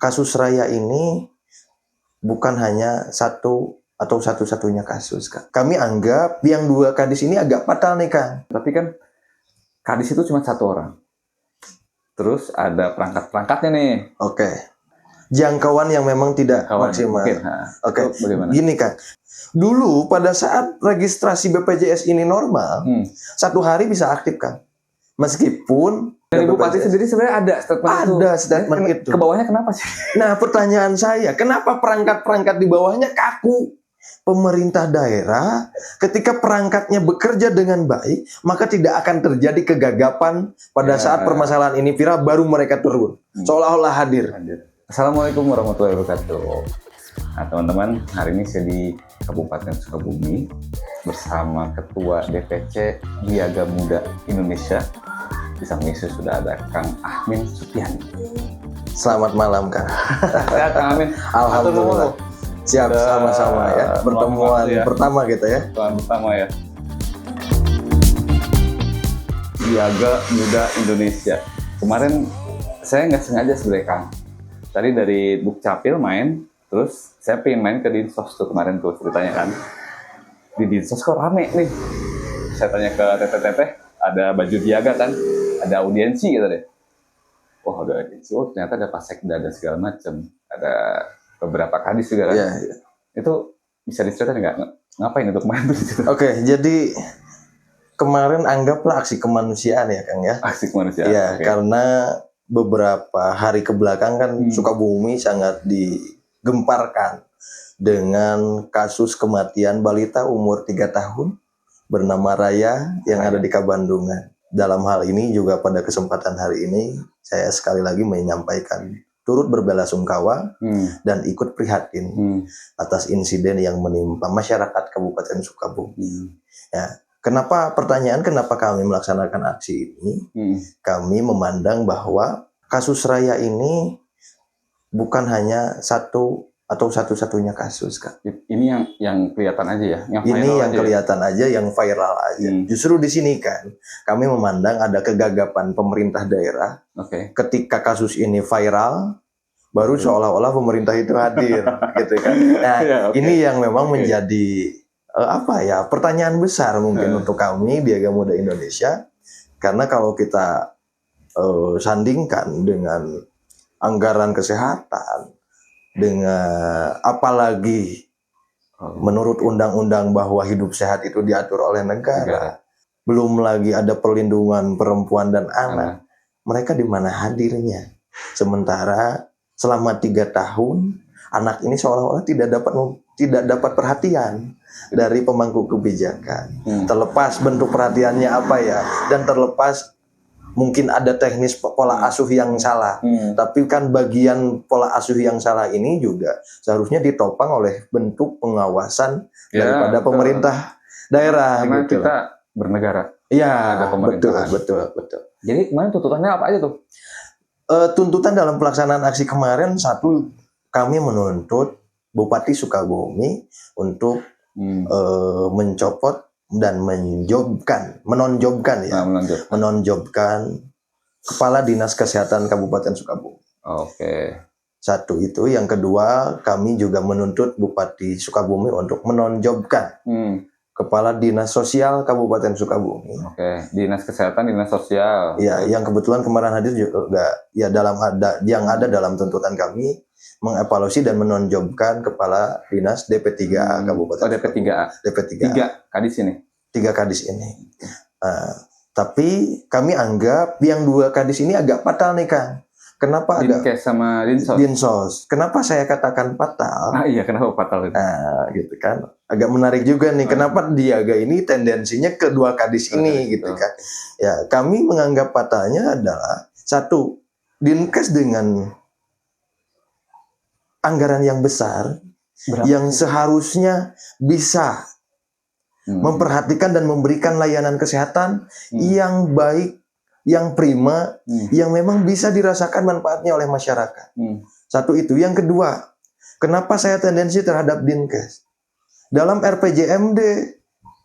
kasus Raya ini bukan hanya satu atau satu-satunya kasus, Kak. Kami anggap yang 2 kadis ini agak fatal nih, Kang. Tapi kan kadis itu cuma 1 orang. Terus ada perangkat-perangkatnya nih. Oke. Jangkauan yang memang tidak maksimal. Oke. Bagaimana? Gini, Kang. Dulu pada saat registrasi BPJS ini normal, 1 hari bisa aktif, Kang. Meskipun dari Bupati sendiri sebenarnya ada statement itu. Ada statement itu. Ke bawahnya kenapa sih? Nah, pertanyaan saya, kenapa perangkat-perangkat di bawahnya kaku? Pemerintah daerah ketika perangkatnya bekerja dengan baik, maka tidak akan terjadi kegagapan pada saat permasalahan ini viral, baru mereka turun. Seolah-olah hadir. Assalamualaikum warahmatullahi wabarakatuh. Nah, teman-teman, hari ini saya di Kabupaten Sukabumi bersama Ketua DPC Diaga Muda Indonesia. Di samping saya sudah ada Kang Ahmin Supiani. Selamat malam, Kang. Sehat, Kang Ahmin. Alhamdulillah. Siap, sama-sama ya. Pertemuan pertama kita ya. Pertemuan pertama ya. Diaga Muda Indonesia. Kemarin saya nggak sengaja sebenarnya, Kang. Tadi dari Dukcapil main, terus saya pengen main ke Dinsos tuh kemarin tuh ceritanya kan. Di Dinsos kok rame nih. Saya tanya ke teteh-teteh, ada baju Diaga kan, ada audiensi gitu deh. Oh, ada audiensi. Oh, ternyata ada Pasekda dan segala macam. Ada beberapa kadis juga kan. Iya. Itu bisa diceritain nggak? Ngapain itu kemarin tuh? Oke, jadi kemarin anggaplah aksi kemanusiaan ya, Kang ya. Aksi kemanusiaan. Iya, karena beberapa hari kebelakang kan Sukabumi sangat digemparkan dengan kasus kematian balita umur 3 tahun bernama Raya yang ada di Kabandungan. Dalam hal ini juga pada kesempatan hari ini saya sekali lagi menyampaikan turut berbelasungkawa dan ikut prihatin atas insiden yang menimpa masyarakat Kabupaten Sukabumi. Ya, kenapa kami melaksanakan aksi ini? Kami memandang bahwa kasus Raya ini bukan hanya satu atau satu-satunya kasus, Kak. Ini yang kelihatan aja ya. Yang kelihatan aja, yang viral aja. Justru di sini kan kami memandang ada kegagapan pemerintah daerah. Ketika kasus ini viral, baru seolah-olah pemerintah itu hadir, gitu kan. Nah, ini yang memang menjadi pertanyaan besar mungkin untuk kami Diaga Muda Indonesia, karena kalau kita sandingkan dengan anggaran kesehatan, dengan apalagi menurut undang-undang bahwa hidup sehat itu diatur oleh negara, belum lagi ada perlindungan perempuan dan anak, mereka di mana hadirnya? Sementara selama 3 tahun anak ini seolah-olah tidak dapat perhatian dari pemangku kebijakan. Terlepas bentuk perhatiannya apa ya, dan terlepas mungkin ada teknis pola asuh yang salah. Tapi kan bagian pola asuh yang salah ini juga seharusnya ditopang oleh bentuk pengawasan daripada pemerintah daerah. Karena gitu. Kita bernegara. Iya, betul. Jadi kemarin tuntutannya apa aja tuh? Tuntutan dalam pelaksanaan aksi kemarin, satu, kami menuntut Bupati Sukabumi untuk mencopot dan menonjobkan Kepala Dinas Kesehatan Kabupaten Sukabumi. Satu itu. Yang kedua, kami juga menuntut Bupati Sukabumi untuk menonjobkan Kepala Dinas Sosial Kabupaten Sukabumi. Dinas Kesehatan, Dinas Sosial. Ya, yang kebetulan kemarin hadir juga ya yang ada dalam tuntutan kami mengevaluasi dan menonjobkan Kepala Dinas DP3A Kabupaten. DP3A. DP3A. 3 kadis ini. 3 kadis ini. Tapi kami anggap yang 2 kadis ini agak fatal nih, Kang. Kenapa Dinkes sama Dinsos? Kenapa saya katakan fatal? Iya, kenapa fatal itu? Gitu kan. Agak menarik juga nih. Kenapa Diaga ini tendensinya ke 2 kadis ini, gitu kan? Ya, kami menganggap fatalnya adalah satu, Dinkes dengan anggaran yang besar, yang seharusnya bisa memperhatikan dan memberikan layanan kesehatan yang baik, yang prima, yang memang bisa dirasakan manfaatnya oleh masyarakat. Satu itu. Yang kedua, kenapa saya tendensi terhadap Dinkes? Dalam RPJMD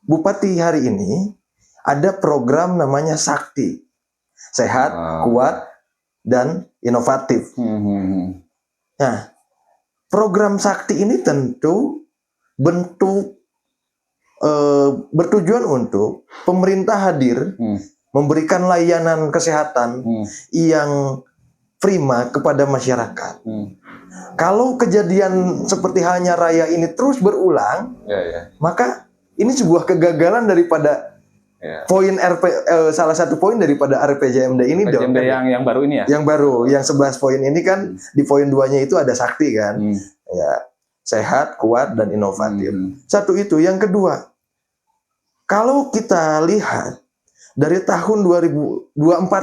Bupati hari ini ada program namanya Sakti, sehat, kuat, dan inovatif. Nah, program Sakti ini tentu bentuk bertujuan untuk pemerintah hadir memberikan layanan kesehatan yang prima kepada masyarakat. Kalau kejadian seperti halnya Raya ini terus berulang, maka ini sebuah kegagalan daripada poin salah satu poin daripada RPJMD ini dong. yang baru ini ya? Yang baru, yang 11 poin ini kan di poin 2-nya itu ada sakti kan. Ya, sehat, kuat dan inovatif. Satu itu, yang kedua. Kalau kita lihat dari tahun 2024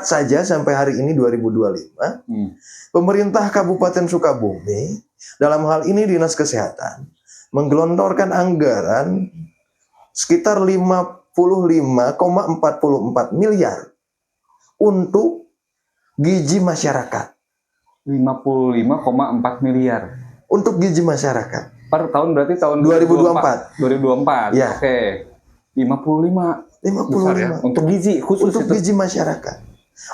saja sampai hari ini 2025, pemerintah Kabupaten Sukabumi dalam hal ini Dinas Kesehatan menggelontorkan anggaran sekitar 55,44 miliar untuk gizi masyarakat. 55,4 miliar. Untuk gizi masyarakat. Per tahun berarti tahun 2024. 2024. Ya. Oke. 55. Besar ya? Untuk gizi khusus untuk itu. gizi masyarakat.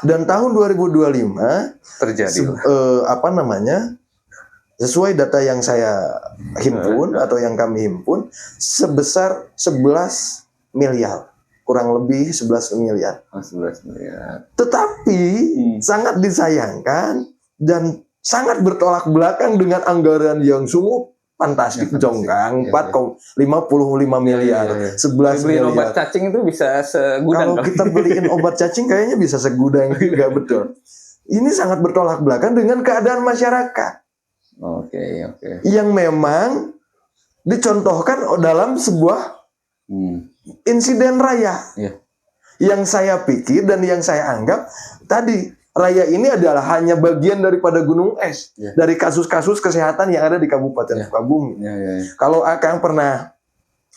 Dan tahun 2025 terjadi sesuai data yang saya himpun atau yang kami himpun sebesar 11 miliar, kurang lebih 11 miliar. 11 miliar. Tetapi sangat disayangkan dan sangat bertolak belakang dengan anggaran yang sungguh fantastik, jongkang, 55 miliar, 11 beliin miliar. Obat cacing itu bisa segudang. Kalau kita beliin obat cacing kayaknya bisa segudang juga, betul. Ini sangat bertolak belakang dengan keadaan masyarakat. Oke. Yang memang dicontohkan dalam sebuah insiden Raya. Yang saya pikir dan yang saya anggap tadi, Raya ini adalah hanya bagian daripada gunung es dari kasus-kasus kesehatan yang ada di Kabupaten Sukabumi. Kalau Akang pernah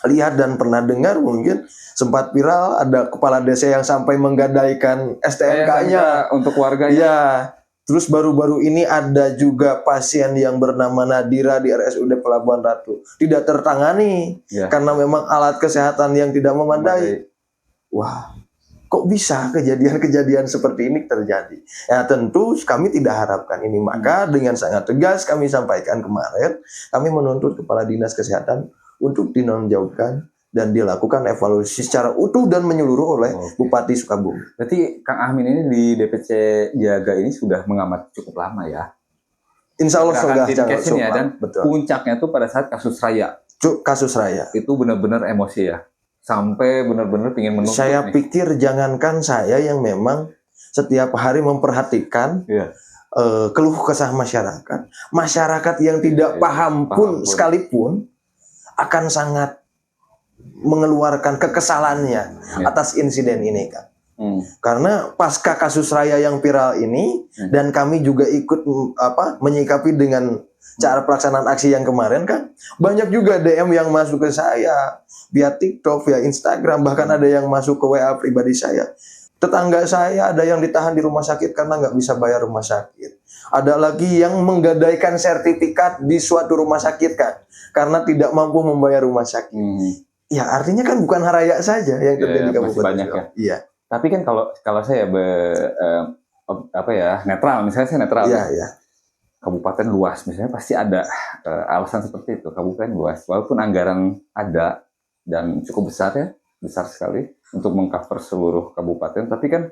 lihat dan pernah dengar, mungkin sempat viral ada kepala desa yang sampai menggadaikan STNK-nya untuk warganya. Ya, terus baru-baru ini ada juga pasien yang bernama Nadira di RSUD Pelabuhan Ratu tidak tertangani karena memang alat kesehatan yang tidak memadai. Wah, kok bisa kejadian-kejadian seperti ini terjadi? Ya tentu kami tidak harapkan ini. Maka dengan sangat tegas kami sampaikan kemarin, kami menuntut Kepala Dinas Kesehatan untuk dinonjolkan dan dilakukan evaluasi secara utuh dan menyeluruh oleh Bupati Sukabumi. Berarti Kang Amin ini di DPC Jaga ini sudah mengamati cukup lama ya? Insya Allah sudah ya, dan puncaknya tuh pada saat kasus Raya. Kasus Raya. Itu benar-benar emosi ya? Sampai benar-benar ingin menuntut. Saya pikir jangankan saya yang memang setiap hari memperhatikan keluh kesah masyarakat. Masyarakat yang tidak paham pun sekalipun akan sangat mengeluarkan kekesalannya atas insiden ini kan. Karena pasca kasus Raya yang viral ini dan kami juga ikut menyikapi dengan cara pelaksanaan aksi yang kemarin kan, banyak juga DM yang masuk ke saya via TikTok, via Instagram, bahkan ada yang masuk ke WA pribadi saya. Tetangga saya ada yang ditahan di rumah sakit karena nggak bisa bayar rumah sakit. Ada lagi yang menggadaikan sertifikat di suatu rumah sakit kan, karena tidak mampu membayar rumah sakit. Ya artinya kan bukan Raya saja yang terjadi di Kabupaten banyak ya. Iya. Tapi kan kalau saya netral, misalnya saya netral. Iya. Kabupaten luas, misalnya pasti ada alasan seperti itu. Kabupaten luas, walaupun anggaran ada dan cukup besar sekali untuk mengcover seluruh kabupaten, tapi kan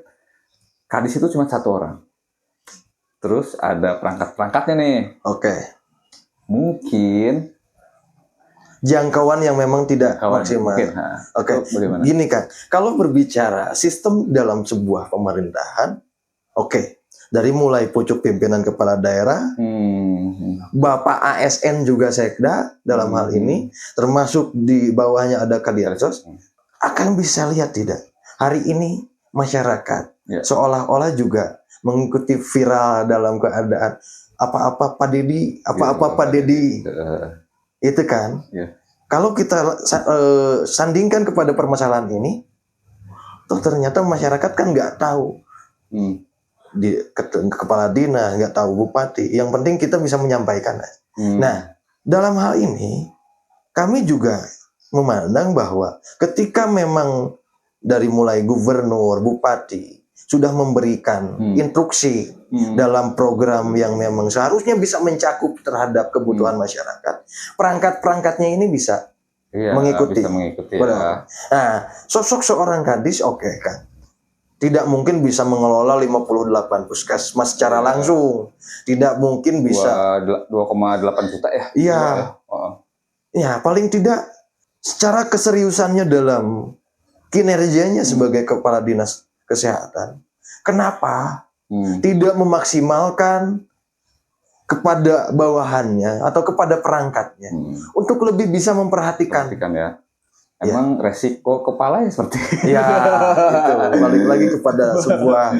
kadis itu cuma 1 orang. Terus ada perangkat-perangkatnya nih. Mungkin jangkauan yang memang tidak maksimal. Gini kan, kalau berbicara sistem dalam sebuah pemerintahan, dari mulai pucuk pimpinan kepala daerah, Bapak ASN juga Sekda dalam hal ini, termasuk di bawahnya ada Kadiarsos, akan bisa lihat tidak hari ini masyarakat seolah-olah juga mengikuti viral dalam keadaan apa-apa Pak Dedi, itu kan. Kalau kita sandingkan kepada permasalahan ini, toh ternyata masyarakat kan nggak tahu. Kepala dinas nggak tahu, bupati. Yang penting kita bisa menyampaikan. Nah, dalam hal ini kami juga memandang bahwa ketika memang dari mulai gubernur, bupati sudah memberikan instruksi dalam program yang memang seharusnya bisa mencakup terhadap kebutuhan masyarakat, perangkat-perangkatnya ini bisa mengikuti. Bisa mengikuti ya. Nah, sosok seorang kadis kan. Tidak mungkin bisa mengelola 58 puskesmas secara langsung. Tidak mungkin bisa 2,8 juta ya. Iya. Ya, paling tidak secara keseriusannya dalam kinerjanya sebagai kepala dinas kesehatan. Kenapa tidak memaksimalkan kepada bawahannya atau kepada perangkatnya untuk lebih bisa memperhatikan ya. Emang resiko kepala ya seperti ya itu balik lagi kepada sebuah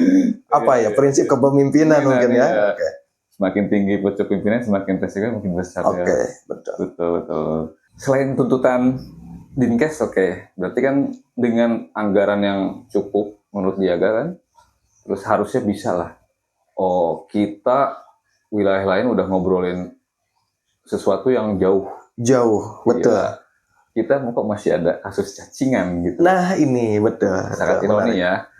prinsip kepemimpinan mungkin ya. Oke. Semakin tinggi pucuk pimpinan semakin resiko makin besar ya. Betul. Selain tuntutan Dinkes berarti kan dengan anggaran yang cukup menurut Diaga kan, terus harusnya bisa lah. Kita wilayah lain udah ngobrolin sesuatu yang jauh, betul. Ya. Kita kok masih ada kasus cacingan gitu. Nah ini betul. Sangat ironi ya.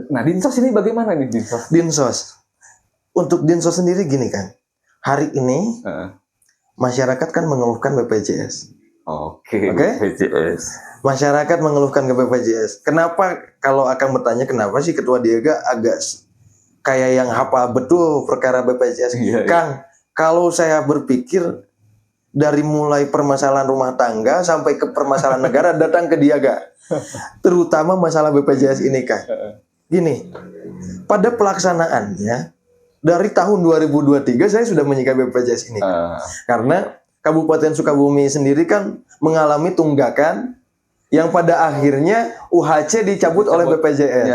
Nah Dinsos ini bagaimana nih Dinsos? Untuk Dinsos sendiri gini kan. Hari ini masyarakat kan mengeluhkan BPJS. Oke. BPJS. Masyarakat mengeluhkan ke BPJS. Kenapa kalau akan bertanya kenapa sih Ketua Diaga agak kayak yang hafal betul perkara BPJS? Kang, kalau saya berpikir dari mulai permasalahan rumah tangga sampai ke permasalahan negara datang ke Diaga. Terutama masalah BPJS ini kan. Gini, pada pelaksanaannya dari tahun 2023 saya sudah menyikapi BPJS ini kan. Karena Kabupaten Sukabumi sendiri kan mengalami tunggakan yang pada akhirnya UHC dicabut oleh BPJS.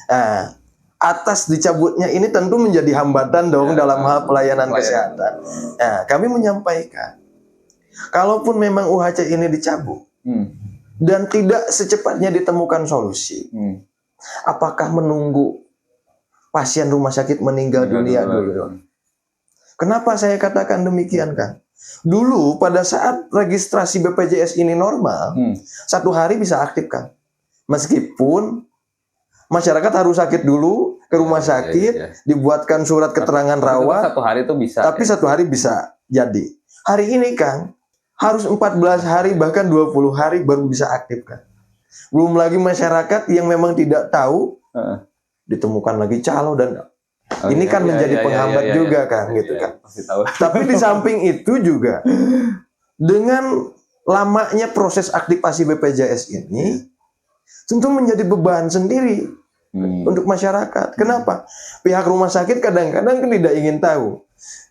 Nah, atas dicabutnya ini tentu menjadi hambatan dong dalam hal pelayanan kesehatan. Nah, kami menyampaikan, kalaupun memang UHC ini dicabut dan tidak secepatnya ditemukan solusi, apakah menunggu pasien rumah sakit meninggal dunia dulu? Kenapa saya katakan demikian, Kang? Dulu pada saat registrasi BPJS ini normal, 1 hari bisa aktif, Kang. Meskipun masyarakat harus sakit dulu ke rumah sakit, dibuatkan surat keterangan rawat. 1 hari itu bisa. Tapi 1 hari bisa jadi. Hari ini Kang, harus 14 hari bahkan 20 hari baru bisa aktif Kang. Belum lagi masyarakat yang memang tidak tahu, ditemukan lagi calo dan ini kan menjadi penghambat juga Kang, gitu kan. Tapi di samping itu juga dengan lamanya proses aktivasi BPJS ini tentu menjadi beban sendiri untuk masyarakat. Kenapa? Pihak rumah sakit kadang-kadang kan tidak ingin tahu.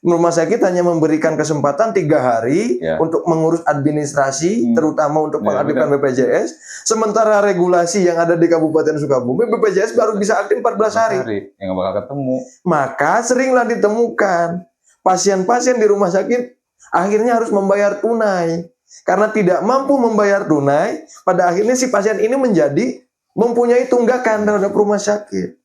Rumah sakit hanya memberikan kesempatan 3 hari untuk mengurus administrasi, terutama untuk mengaktifkan BPJS. Sementara regulasi yang ada di Kabupaten Sukabumi, BPJS baru bisa aktif 14 hari. Yang nggak bakal ketemu. Maka seringlah ditemukan pasien-pasien di rumah sakit akhirnya harus membayar tunai. Karena tidak mampu membayar tunai, pada akhirnya si pasien ini mempunyai tunggakan terhadap rumah sakit.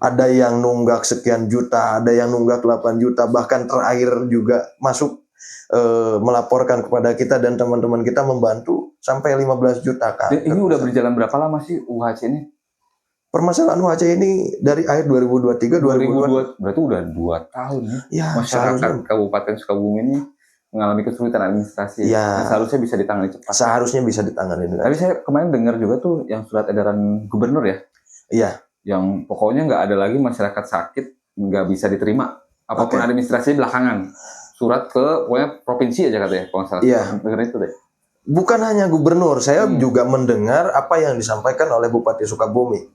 Ada yang nunggak sekian juta, ada yang nunggak 8 juta, bahkan terakhir juga masuk melaporkan kepada kita dan teman-teman kita membantu sampai 15 juta kan. Ini udah berjalan berapa lama sih UHC ini? Permasalahan UHC ini dari akhir 2023 2022. Berarti udah 2 tahun ya. Masyarakat Kabupaten Sukabumi ini mengalami kesulitan administrasi. Ya. Seharusnya bisa ditangani cepat. Seharusnya bisa ditangani. Tapi saya kemarin dengar juga tuh yang surat edaran gubernur ya. Iya. Yang pokoknya nggak ada lagi masyarakat sakit nggak bisa diterima. Apapun administrasi belakangan. Surat ke pokoknya provinsi aja katanya. Kalau salah. Iya. Dengar itu deh. Bukan hanya gubernur, saya juga mendengar apa yang disampaikan oleh Bupati Sukabumi.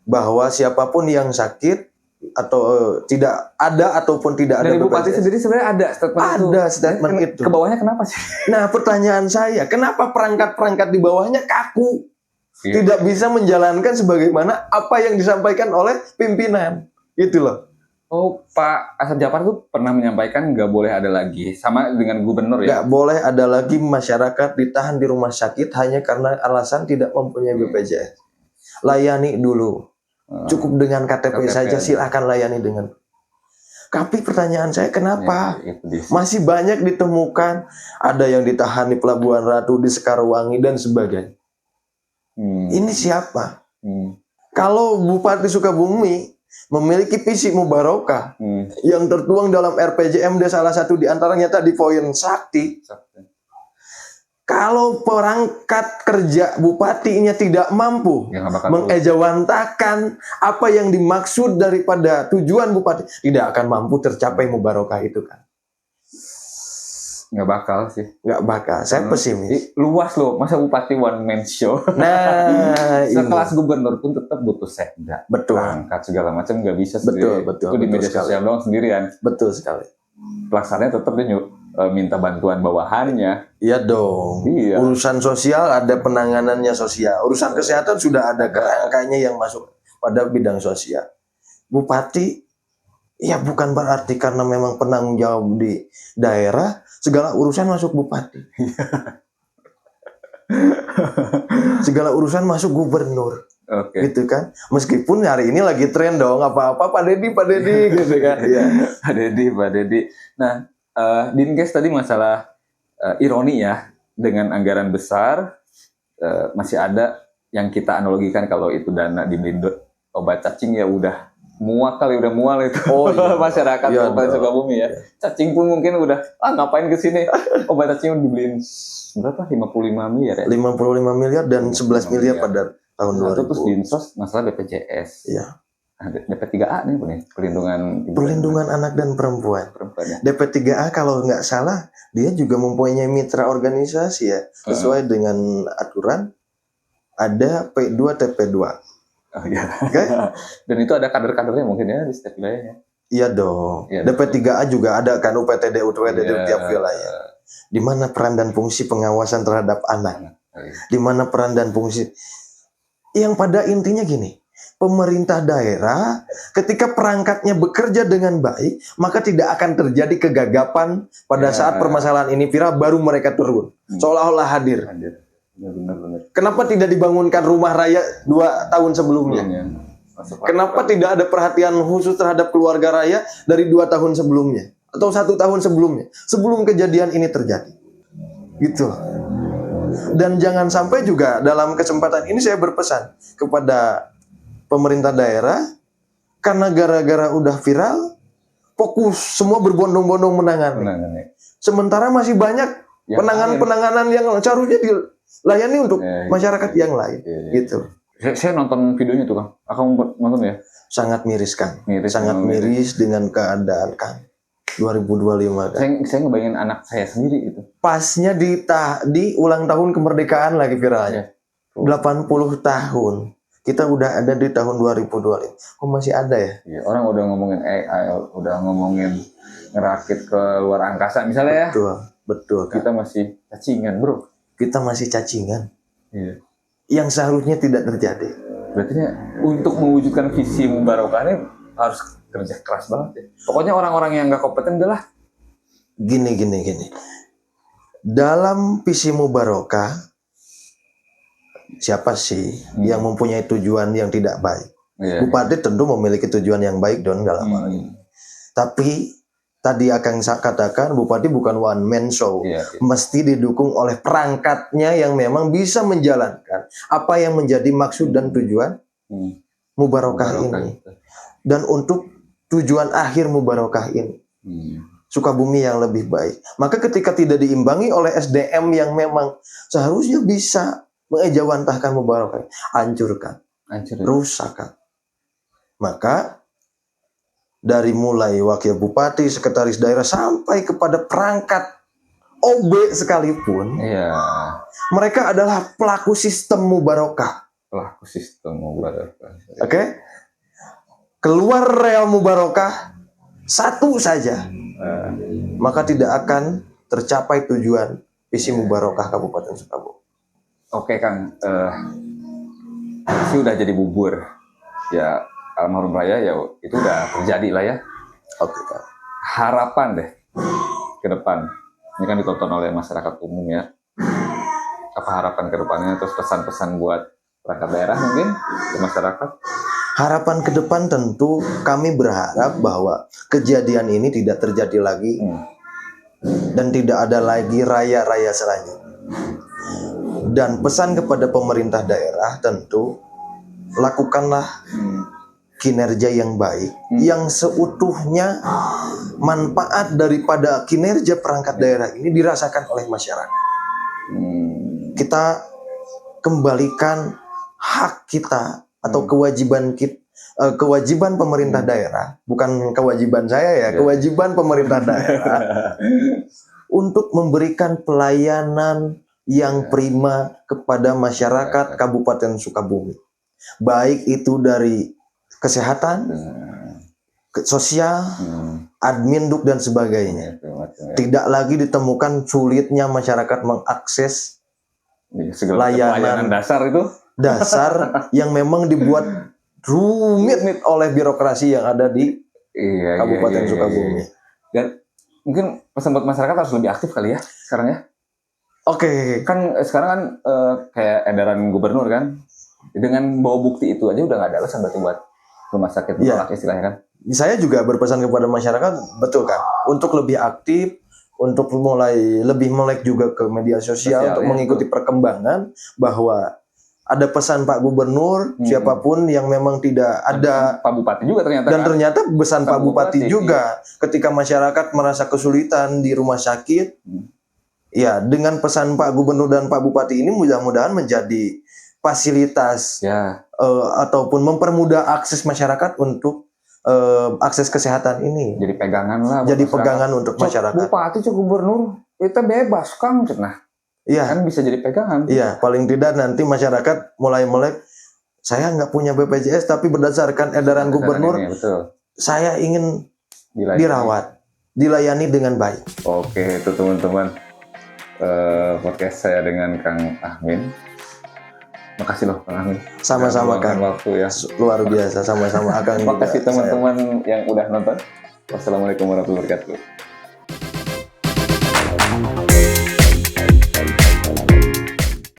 Bahwa siapapun yang sakit atau tidak ada ataupun tidak ada dari Bupati sendiri sebenarnya ada statement itu. Ada statement itu. Ke bawahnya kenapa sih? Nah, pertanyaan saya, kenapa perangkat-perangkat di bawahnya kaku? Tidak bisa menjalankan sebagaimana apa yang disampaikan oleh pimpinan. Gitu loh. Oh, Pak Asad Jafar tuh pernah menyampaikan nggak boleh ada lagi. Sama dengan gubernur ya? Nggak boleh ada lagi masyarakat ditahan di rumah sakit hanya karena alasan tidak mempunyai BPJS. Layani dulu. Cukup dengan KTP saja, silahkan layani dengan. Tapi pertanyaan saya kenapa masih banyak ditemukan ada yang ditahan di Pelabuhan Ratu, di Sekarwangi dan sebagainya. Ini siapa? Kalau Bupati Sukabumi memiliki visi mubarokah yang tertuang dalam RPJMD, salah satu di antaranya tadi poin sakti. Kalau perangkat kerja bupatinya tidak mampu mengejawantahkan apa yang dimaksud daripada tujuan bupati, tidak akan mampu tercapai mubarokah itu kan. Nggak bakal sih. Nggak bakal. Saya pesimis. Luas loh, masa bupati one man show. Nah, sekelas gubernur pun tetap butuh sekda. Betul. Perangkat segala macam nggak bisa sendiri. Betul. Itu di media sosial doang sendirian. Betul sekali. Pelaksananya tetap dia minta bantuan bawahannya. Iya dong. Iya. Urusan sosial ada penanganannya sosial. Urusan kesehatan sudah ada kerangkanya yang masuk pada bidang sosial. Bupati, ya bukan berarti karena memang penanggung jawab di daerah, segala urusan masuk bupati. Segala urusan masuk gubernur. Gitu kan. Meskipun hari ini lagi tren dong, apa-apa Pak Dedi gitu kan. Iya. Pak Dedi. Nah, Dinkes tadi masalah ironi ya, dengan anggaran besar masih ada yang kita analogikan kalau itu dana dibeliin obat cacing ya udah mual itu. Oh, iya. Masyarakat Kabupaten Sukabumi ya. Cacing pun mungkin udah ngapain ke sini? Obat cacing dibeliin berapa? 55 miliar ya? 55 miliar dan 11 miliar pada tahun 2000. Terus dinsos masalah BPJS. Iya. DP3A nih perlindungan anak dan perempuan ya. DP3A kalau nggak salah dia juga mempunyai mitra organisasi ya, sesuai dengan aturan ada P2 TP2. Okay? Dan itu ada kader-kadernya mungkin ya di setiap wilayahnya. Iya dong. Ya, DP3A juga ada kan UPTD di tiap wilayah. Di mana peran dan fungsi pengawasan terhadap anak? Di mana peran dan fungsi yang pada intinya gini. Pemerintah daerah ketika perangkatnya bekerja dengan baik, maka tidak akan terjadi kegagapan pada saat permasalahan ini viral baru mereka turun. Seolah-olah hadir. Benar. Kenapa tidak dibangunkan rumah raya 2 tahun sebelumnya? Kenapa tidak ada perhatian khusus terhadap keluarga raya dari 2 tahun sebelumnya? Atau 1 tahun sebelumnya? Sebelum kejadian ini terjadi. Gitu. Dan jangan sampai juga dalam kesempatan ini saya berpesan kepada pemerintah daerah, karena gara-gara udah viral, fokus semua berbondong-bondong menangani. Sementara masih banyak penanganan yang seharusnya dilayani untuk masyarakat yang lain. Gitu. Saya nonton videonya tuh Kang. Aku nonton ya. Sangat miris Kang. Sangat miris dengan keadaan Kang. 2025 kan. Saya ngebayangin anak saya sendiri itu. Pasnya di ulang tahun kemerdekaan lagi viralnya. 80 tahun. Kita udah ada di tahun 2025. Kok masih ada ya? Ya, orang udah ngomongin AI, udah ngomongin ngerakit ke luar angkasa misalnya. Betul. Kita masih cacingan, bro. Kita masih cacingan. Iya. Yang seharusnya tidak terjadi. Berarti untuk mewujudkan visi mubarokah ini harus kerja keras banget ya. Pokoknya orang-orang yang nggak kompeten adalah gini. Dalam visi mubarokah, siapa sih yang mempunyai tujuan yang tidak baik? Bupati tentu memiliki tujuan yang baik dong dalam hal ini. Tapi tadi akan saya katakan Bupati bukan one man show. Mesti didukung oleh perangkatnya yang memang bisa menjalankan apa yang menjadi maksud dan tujuan mubarokah ini. Dan untuk tujuan akhir mubarokah ini. Sukabumi yang lebih baik. Maka ketika tidak diimbangi oleh SDM yang memang seharusnya bisa mengejawantahkan mubarokah, hancurkan, rusakkan. Maka dari mulai wakil bupati, sekretaris daerah sampai kepada perangkat OB sekalipun, mereka adalah pelaku sistem mubarokah. Oke? Keluar rel mubarokah satu saja, maka tidak akan tercapai tujuan visi mubarokah Kabupaten Sukabumi. Oke Kang, sih udah jadi bubur, ya almarhum raya ya itu udah terjadi lah ya. Oke Kang. Harapan deh ke depan, ini kan ditonton oleh masyarakat umum ya. Apa harapan ke depannya, terus pesan-pesan buat perangkat daerah mungkin ke masyarakat? Harapan ke depan tentu kami berharap bahwa kejadian ini tidak terjadi lagi dan tidak ada lagi raya-raya selanjutnya. Dan pesan kepada pemerintah daerah tentu lakukanlah kinerja yang baik, yang seutuhnya manfaat daripada kinerja perangkat daerah ini dirasakan oleh masyarakat. Kita kembalikan hak kita atau kewajiban kita, kewajiban pemerintah daerah, bukan kewajiban saya ya, kewajiban pemerintah daerah untuk memberikan pelayanan yang prima kepada masyarakat Kabupaten Sukabumi. Baik itu dari kesehatan, sosial, admin duk dan sebagainya. Tidak lagi ditemukan sulitnya masyarakat mengakses layanan dasar yang memang dibuat rumit oleh birokrasi yang ada di Kabupaten Sukabumi. Dan mungkin pesan buat masyarakat harus lebih aktif kali ya sekarang ya. Oke. Kan sekarang kan kayak edaran gubernur kan, dengan bawa bukti itu aja udah nggak ada alasan berarti buat rumah sakit menolak istilahnya kan. Saya juga berpesan kepada masyarakat, betul kan, untuk lebih aktif, untuk lebih melek juga ke media sosial untuk mengikuti perkembangan, bahwa ada pesan Pak Gubernur, siapapun yang memang tidak ada, Pak Bupati juga ternyata. Dan ternyata pesan Pak Bupati juga, ketika masyarakat merasa kesulitan di rumah sakit, ya dengan pesan Pak Gubernur dan Pak Bupati ini mudah-mudahan menjadi fasilitas ataupun mempermudah akses masyarakat untuk akses kesehatan ini. Jadi pegangan lah. Jadi pegangan untuk masyarakat. Bupati, gubernur, kita bebas Kang, cenah. Iya. Kan bisa jadi pegangan. Iya, paling tidak nanti masyarakat mulai melek, saya nggak punya BPJS tapi berdasarkan edaran gubernur, saya ingin dirawat, dilayani dengan baik. Oke, itu teman-teman podcast saya dengan Kang Ahmin. Makasih loh Kang Ahmin. Sama-sama Kang. Waktu ya. Luar biasa, sama-sama Akang. Makasih teman-teman yang udah nonton. Wassalamualaikum warahmatullahi wabarakatuh.